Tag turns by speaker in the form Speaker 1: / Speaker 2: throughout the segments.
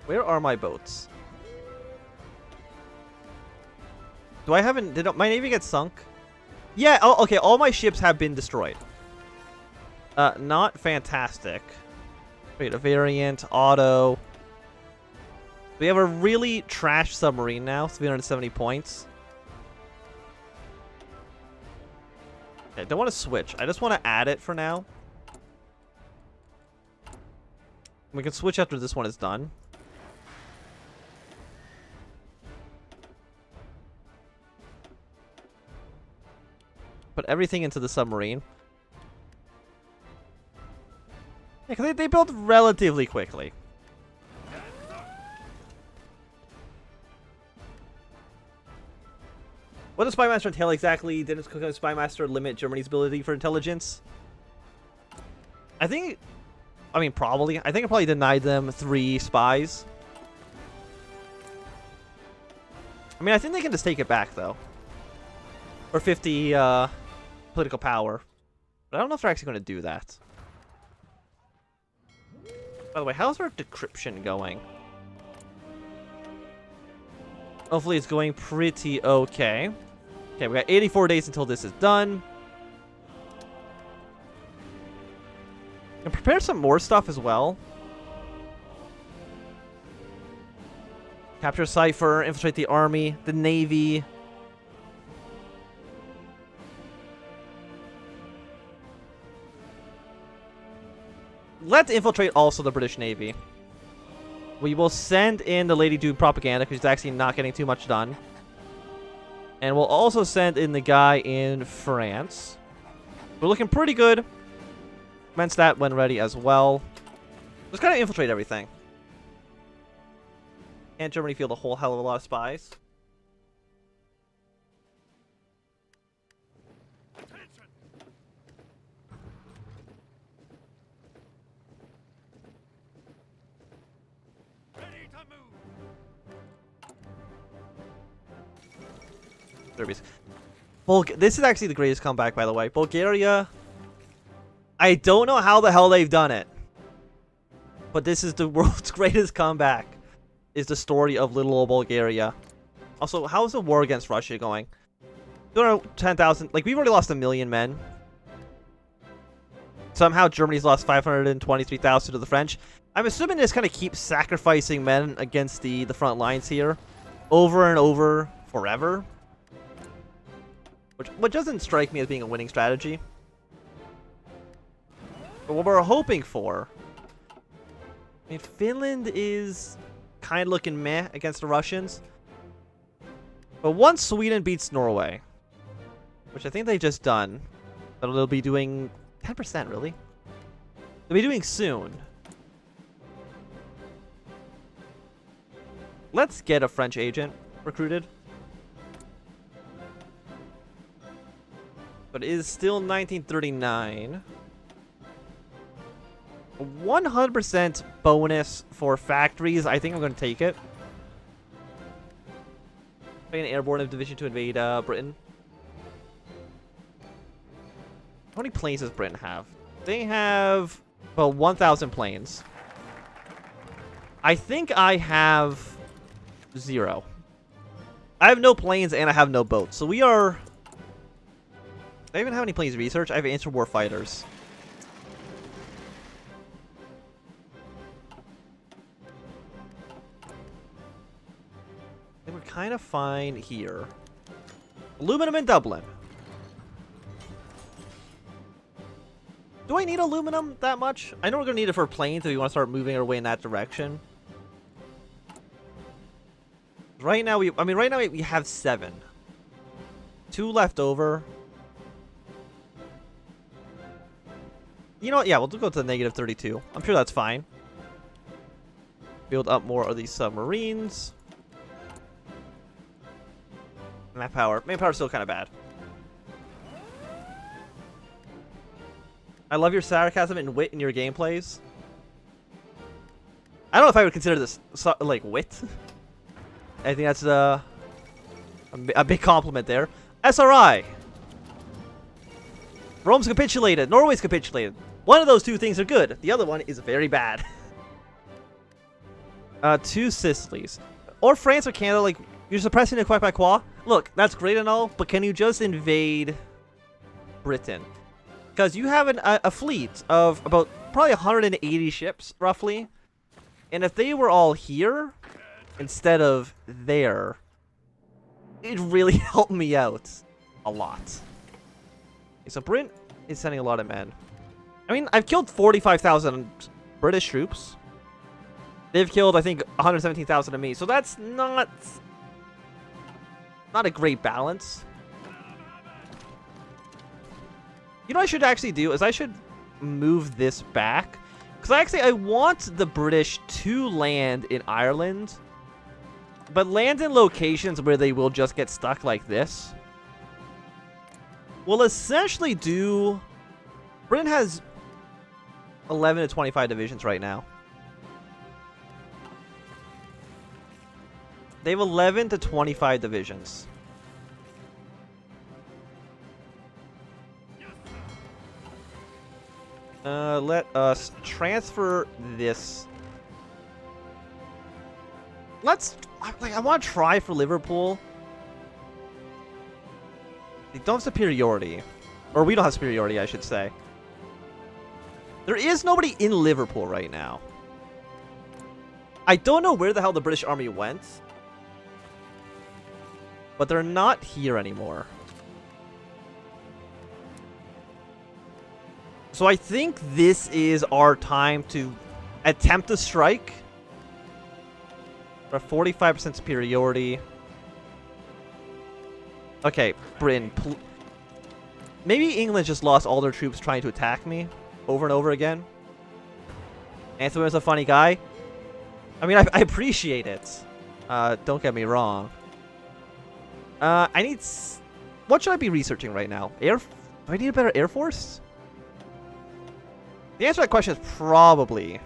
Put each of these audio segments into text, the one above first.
Speaker 1: Where are my boats? Do I haven't... Did my navy get sunk? Yeah, oh, okay, all my ships have been destroyed. Not fantastic. Wait, a variant, auto. We have a really trash submarine now, 370 points. Okay, I don't want to switch. I just want to add it for now. We can switch after this one is done. Put everything into the submarine. Yeah, because they built relatively quickly. What does Spymaster entail exactly? Didn't Spymaster limit Germany's ability for intelligence? I think... I mean, probably. I think it probably denied them 3 spies. I mean, I think they can just take it back, though. Or 50 political power. But I don't know if they're actually going to do that. By the way, how's our decryption going? Hopefully it's going pretty okay. Okay, we got 84 days until this is done. And prepare some more stuff as well. Capture Cypher, infiltrate the army, the navy. Let's infiltrate also the British Navy. We will send in the Lady Doom propaganda because she's actually not getting too much done. And we'll also send in the guy in France. We're looking pretty good. Menstat when ready as well. Just kind of infiltrate everything. Can't Germany field a whole hell of a lot of spies? This is actually the greatest comeback, by the way. Bulgaria. I don't know how the hell they've done it. But this is the world's greatest comeback. Is the story of little old Bulgaria. Also, how's the war against Russia going? 210,000. Like, we've already lost 1 million men. Somehow Germany's lost 523,000 to the French. I'm assuming they just kind of keep sacrificing men against the front lines here. Over and over. Forever. Which doesn't strike me as being a winning strategy. But what we're hoping for... I mean, Finland is kind of looking meh against the Russians. But once Sweden beats Norway, which I think they've just done, they'll be doing 10%, really. They'll be doing soon. Let's get a French agent recruited. But it is still 1939. 100% bonus for factories. I think I'm going to take it. An airborne division to invade Britain. How many planes does Britain have? They have, well, 1,000 planes. I think I have 0. I have no planes and I have no boats. So we are... I even have any planes research. I have interwar fighters. I think we're kind of fine here. Aluminum in Dublin. Do I need aluminum that much? I know we're going to need it for planes if we want to start moving our way in that direction. Right now, we have 7. 2 left over. You know what? Yeah, we'll go to the -32. I'm sure that's fine. Build up more of these submarines. Manpower. Manpower is still kind of bad. I love your sarcasm and wit in your gameplays. I don't know if I would consider this like wit. I think that's a big compliment there. SRI. Rome's capitulated. Norway's capitulated. One of those 2 things are good. The other one is very bad. 2 Sicilies. Or France or Canada, like, you're suppressing the Quebec by Quam. Look, that's great and all, but can you just invade Britain? Because you have a fleet of about probably 180 ships, roughly. And if they were all here, instead of there, it'd really help me out a lot. Okay, so Britain is sending a lot of men. I mean, I've killed 45,000 British troops. They've killed, I think, 117,000 of me. So that's not a great balance. You know what I should actually do is I should move this back. Because I want the British to land in Ireland. But land in locations where they will just get stuck like this. We'll essentially do... Britain has 11 to 25 divisions right now. They have 11 to 25 divisions. Let us transfer this. I want to try for Liverpool. They don't have superiority. Or we don't have superiority, I should say. There is nobody in Liverpool right now. I don't know where the hell the British army went. But they're not here anymore. So I think this is our time to attempt a strike. For 45% superiority. Okay, Britain. Maybe England just lost all their troops trying to attack me over and over again. Anthony is a funny guy. I mean, I appreciate it. Don't get me wrong. I need... What should I be researching right now? Do I need a better Air Force? The answer to that question is probably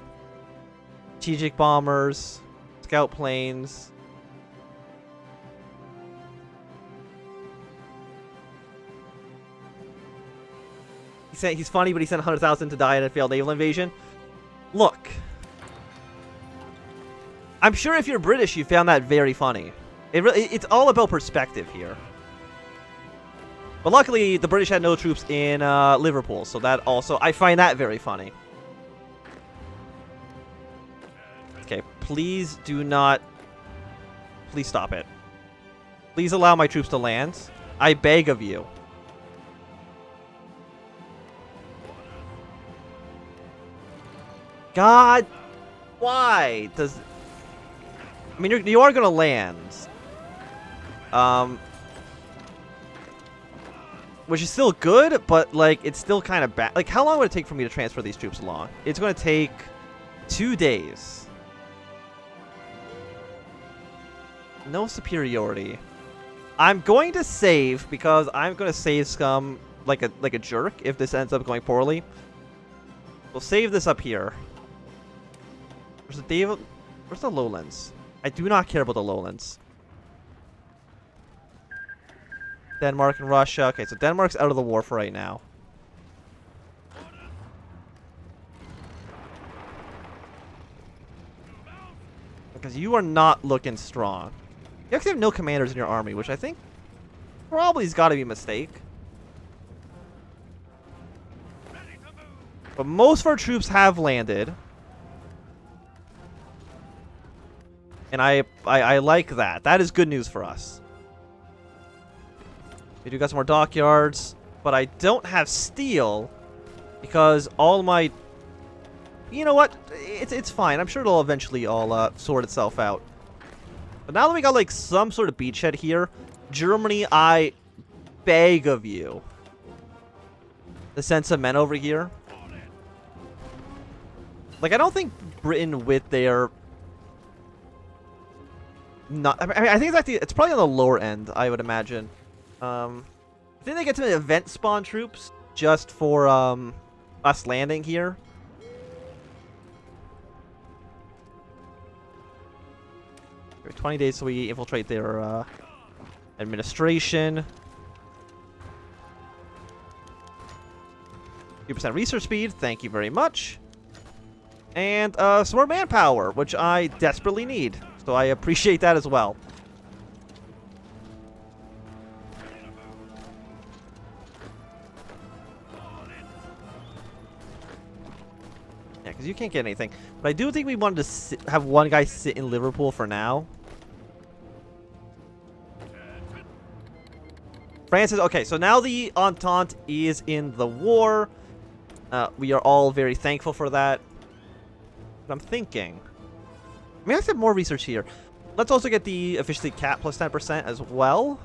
Speaker 1: strategic bombers, scout planes. He's funny, but he sent 100,000 to die in a failed naval invasion. Look. I'm sure if you're British, you found that very funny. It's all about perspective here. But luckily, the British had no troops in Liverpool, so that also... I find that very funny. Okay, please do not... Please stop it. Please allow my troops to land. I beg of you. God! Why does... I mean, you are going to land. Which is still good, but, like, it's still kind of bad. Like, how long would it take for me to transfer these troops along? It's going to take 2 days. No superiority. I'm going to save, because I'm going to save scum like a jerk if this ends up going poorly. We'll save this up here. Where's the lowlands? I do not care about the lowlands. Denmark and Russia. Okay, so Denmark's out of the war for right now. Because you are not looking strong. You actually have no commanders in your army, which I think probably has got to be a mistake. But most of our troops have landed. And I like that. That is good news for us. We do got some more dockyards, but I don't have steel because all my... You know what? It's fine. I'm sure it'll eventually all sort itself out. But now that we got like some sort of beachhead here, Germany, I beg of you to send some men over here. Like, I don't think Britain with their... Not... I mean, I think it's probably on the lower end, I would imagine. I think they get some event spawn troops just for us landing here. For 20 days so we infiltrate their administration. 2% research speed, thank you very much. And some more manpower, which I desperately need. So I appreciate that as well. Yeah, because you can't get anything. But I do think we wanted to have one guy sit in Liverpool for now. France is... Okay, so now the Entente is in the war. We are all very thankful for that. But I'm thinking... I mean, I have more research here. Let's also get the efficiency cap plus 10% as well.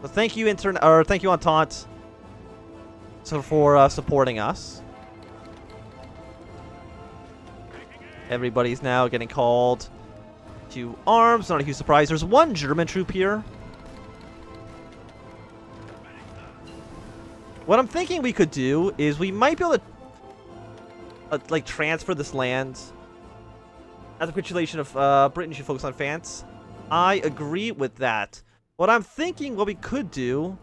Speaker 1: So thank you, thank you, Entente, for supporting us. Everybody's now getting called to arms. Not a huge surprise. There's one German troop here. What I'm thinking we could do is we might be able to like transfer this land. As a capitulation of Britain should focus on France. I agree with that. What I'm thinking what we could do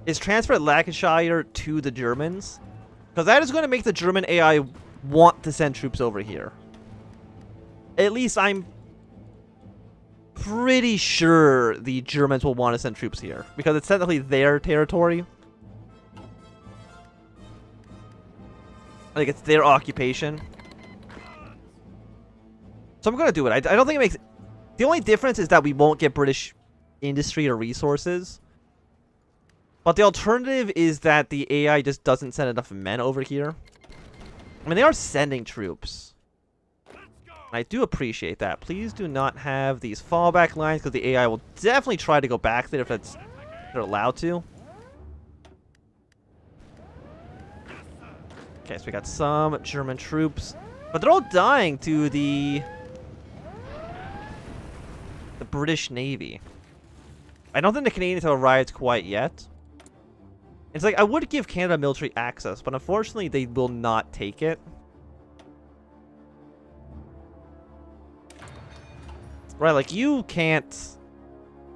Speaker 1: is transfer Lancashire to the Germans. Because that is going to make the German AI want to send troops over here. At least I'm pretty sure the Germans will want to send troops here. Because it's technically their territory. Like, it's their occupation. So I'm going to do it. I don't think it makes... The only difference is that we won't get British industry or resources. But the alternative is that the AI just doesn't send enough men over here. I mean, they are sending troops. I do appreciate that. Please do not have these fallback lines, because the AI will definitely try to go back there if they're allowed to. Okay, so we got some German troops. But they're all dying to the British Navy. I don't think the Canadians have arrived quite yet. It's like, I would give Canada military access, but unfortunately they will not take it. Right, like, you can't...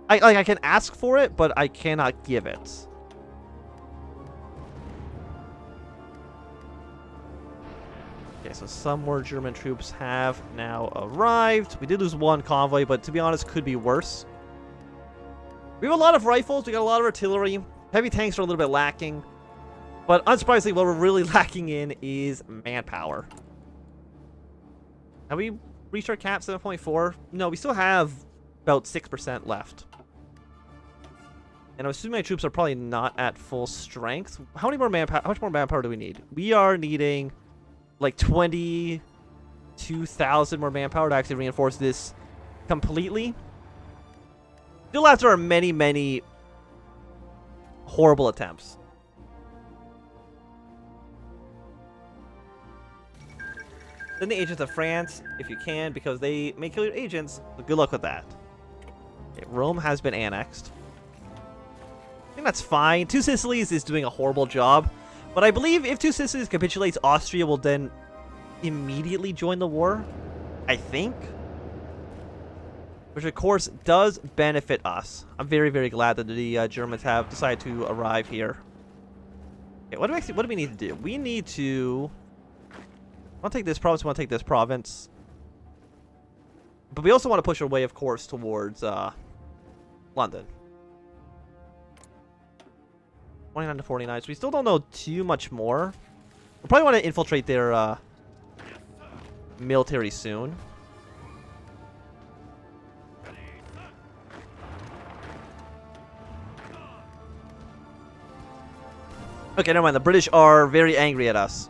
Speaker 1: I can ask for it, but I cannot give it. Okay, so some more German troops have now arrived. We did lose one convoy, but to be honest, could be worse. We have a lot of rifles. We got a lot of artillery. Heavy tanks are a little bit lacking. But unsurprisingly, what we're really lacking in is manpower. Have we reached our cap 7.4? No, we still have about 6% left. And I'm assuming my troops are probably not at full strength. How many more manpower? How much more manpower do we need? We are needing like 22,000 more manpower to actually reinforce this completely. Still after our many, many horrible attempts. Send the agents of France if you can, because they may kill your agents. So good luck with that. Okay, Rome has been annexed. I think that's fine. Two Sicilies is doing a horrible job. But I believe if Two Sicilies capitulates, Austria will then immediately join the war. I think. Which, of course, does benefit us. I'm very, very glad that the Germans have decided to arrive here. Okay, what do we need to do? We need to... I want to take this province. We want to take this province. But we also want to push our way, of course, towards London. 29 to 49. So we still don't know too much more. We'll probably want to infiltrate their military soon. Okay, never mind. The British are very angry at us.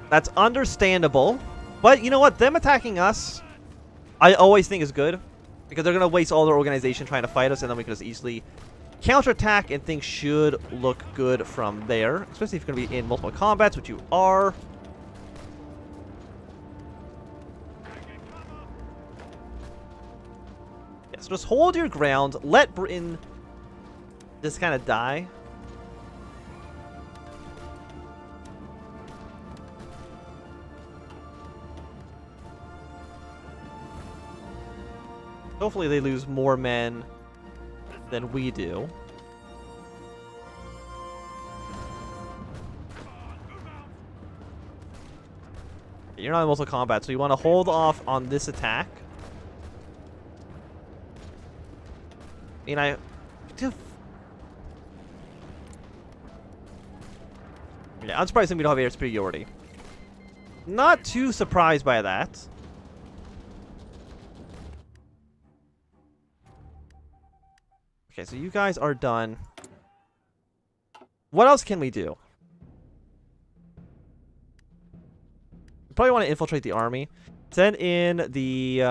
Speaker 1: That's understandable. But you know what? Them attacking us, I always think is good. Because they're going to waste all their organization trying to fight us, and then we can just easily counterattack, and things should look good from there. Especially if you're going to be in multiple combats, which you are. Yeah, so just hold your ground. Let Britain just kind of die. Hopefully they lose more men than we do. You're not in multiple combat, so you want to hold off on this attack. I mean, yeah, unsurprisingly, we don't have air superiority. Not too surprised by that. Okay, so you guys are done. What else can we do? We probably want to infiltrate the army. Send in the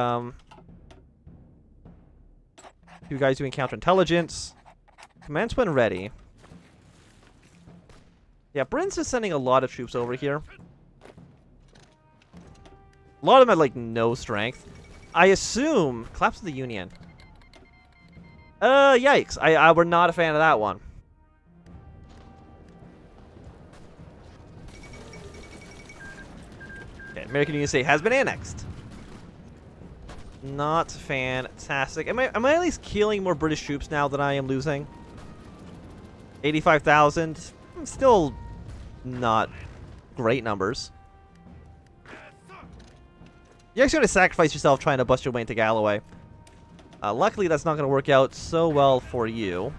Speaker 1: you guys doing counterintelligence. Commands when ready. Yeah, Britain's just sending a lot of troops over here. A lot of them had, like, no strength. I assume... Collapse of the Union. Yikes. We're not a fan of that one. Okay, American Union State has been annexed. Not fantastic. Am I at least killing more British troops now than I am losing? 85,000. Still not great numbers. You're actually going to sacrifice yourself trying to bust your way into Galloway. Luckily, that's not going to work out so well for you.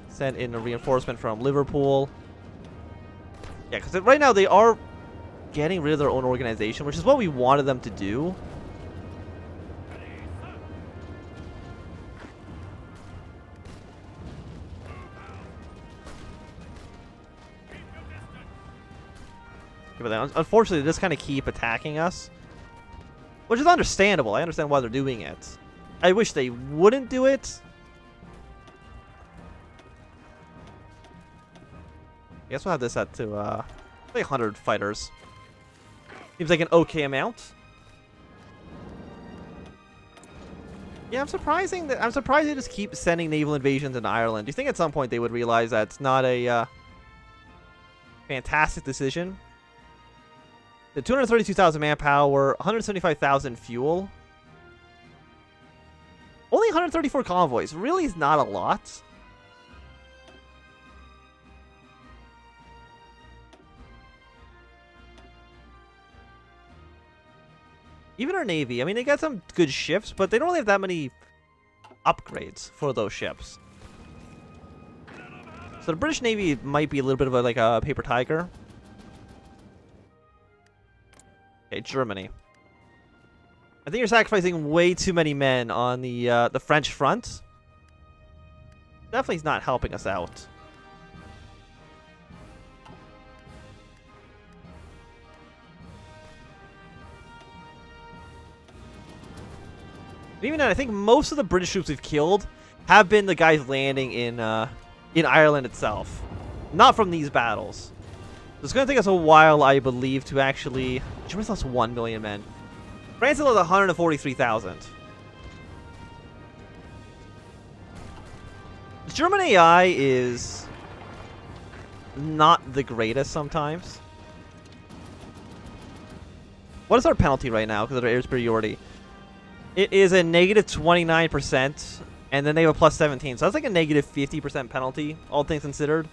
Speaker 1: Send in a reinforcement from Liverpool. Yeah, because right now they are getting rid of their own organization, which is what we wanted them to do. But unfortunately, they just kind of keep attacking us, which is understandable. I understand why they're doing it. I wish they wouldn't do it. I guess we'll have this set to like 100 fighters. Seems like an okay amount. Yeah, I'm surprised they just keep sending naval invasions in Ireland. Do you think at some point they would realize that it's not a fantastic decision? The 232,000 manpower, 175,000 fuel. Only 134 convoys. Really is not a lot. Even our Navy, I mean, they got some good ships, but they don't really have that many upgrades for those ships. So the British Navy might be a little bit of like a paper tiger. Okay, Germany. I think you're sacrificing way too many men on the French front. Definitely is not helping us out. Even then, I think most of the British troops we've killed have been the guys landing in Ireland itself, not from these battles. It's going to take us a while, I believe, to actually... Germany's lost 1 million men. France lost 143,000. German AI is not the greatest sometimes. What is our penalty right now because of our air superiority? It is a negative 29%, and then they have a plus 17. So that's like a negative 50% penalty, all things considered.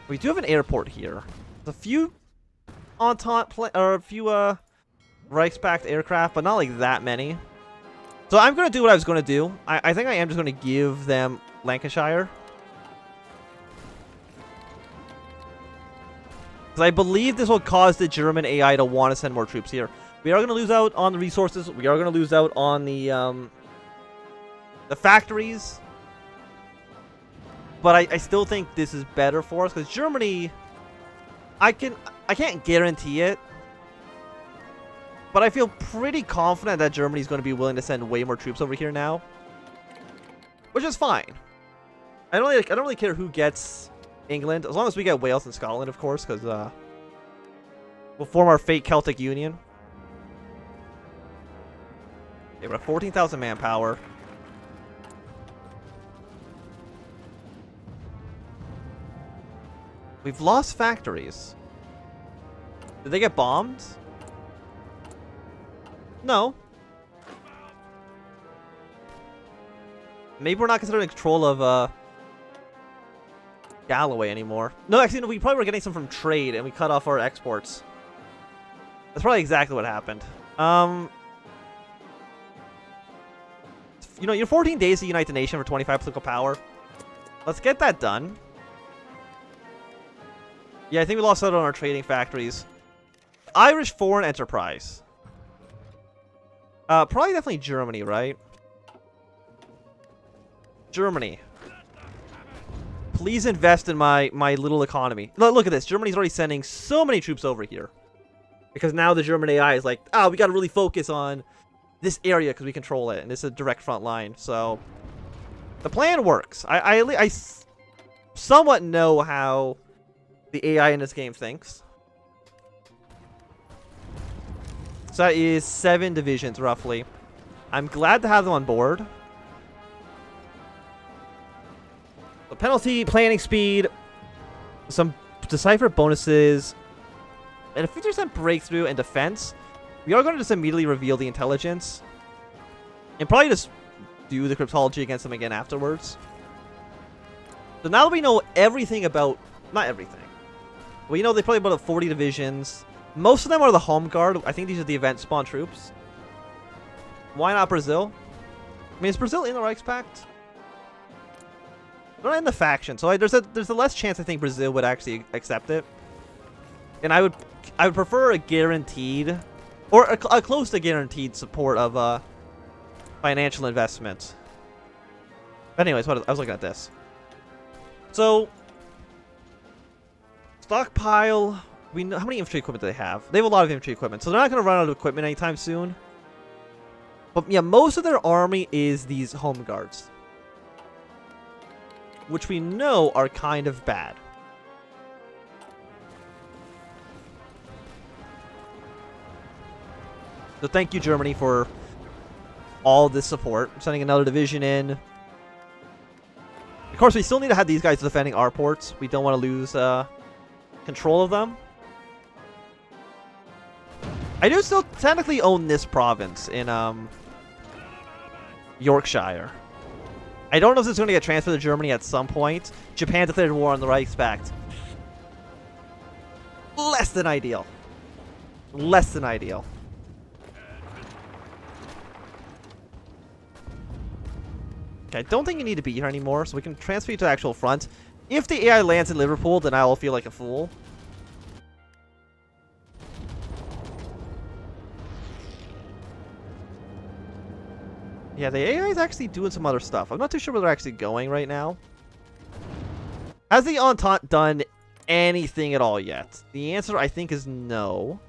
Speaker 1: We do have an airport here. There's a few Reichsbacked aircraft, but not like that many. So I'm going to do what I was going to do. I think I am just going to give them Lancashire. Because I believe this will cause the German AI to want to send more troops here. We are going to lose out on the resources. We are going to lose out on the factories. But I still think this is better for us because Germany, I can't guarantee it, but I feel pretty confident that Germany is going to be willing to send way more troops over here now, which is fine. I don't really care who gets England as long as we get Wales and Scotland, of course, because we'll form our fake Celtic Union. Okay, we're at 14,000 manpower. We've lost factories. Did they get bombed? No. Maybe we're not considering control of Galloway anymore. No, actually, no, we probably were getting some from trade, and we cut off our exports. That's probably exactly what happened. You know, you're 14 days to unite the nation for 25 political power. Let's get that done. Yeah, I think we lost out on our trading factories. Irish foreign enterprise. Probably definitely Germany, right? Germany. Please invest in my little economy. Look at this. Germany's already sending so many troops over here. Because now the German AI is like, oh, we got to really focus on this area because we control it. And this is a direct front line. So the plan works. I somewhat know how the AI in this game thinks. So that is 7 divisions, roughly. I'm glad to have them on board. The penalty, planning speed, some decipher bonuses, and a 50% breakthrough and defense. We are going to just immediately reveal the intelligence. And probably just do the cryptology against them again afterwards. So now that we know everything about... Not everything. Well, you know, they probably about 40 divisions. Most of them are the home guard. I think these are the event spawn troops. Why not Brazil? I mean, is Brazil in the Reichspakt? They're not in the faction, so there's a less chance I think Brazil would actually accept it. And I would prefer a guaranteed, or a close to guaranteed support of financial investment. But anyways, I was looking at this. So stockpile. We know how many infantry equipment do they have. They have a lot of infantry equipment, so they're not going to run out of equipment anytime soon. But yeah, most of their army is these home guards, which we know are kind of bad. So thank you, Germany, for all this support. I'm sending another division in. Of course, we still need to have these guys defending our ports. We don't want to lose control of them. I do still technically own this province in Yorkshire. I don't know if it's going to get transferred to Germany at some point. Japan declared war on the Reichspakt. Less than ideal. Less than ideal. Okay, I don't think you need to be here anymore, so we can transfer you to the actual front. If the AI lands in Liverpool, then I will feel like a fool. Yeah, the AI is actually doing some other stuff. I'm not too sure where they're actually going right now. Has the Entente done anything at all yet? The answer, I think, is no.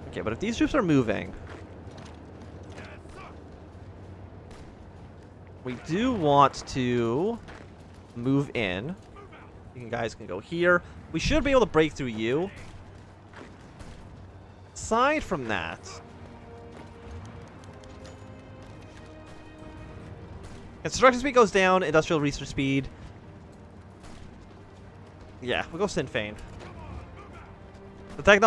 Speaker 1: Okay, but if these troops are moving... We do want to move in. You guys can go here. We should be able to break through you. Aside from that... Construction speed goes down, industrial research speed. Yeah, we'll go Sinn Fein. The technology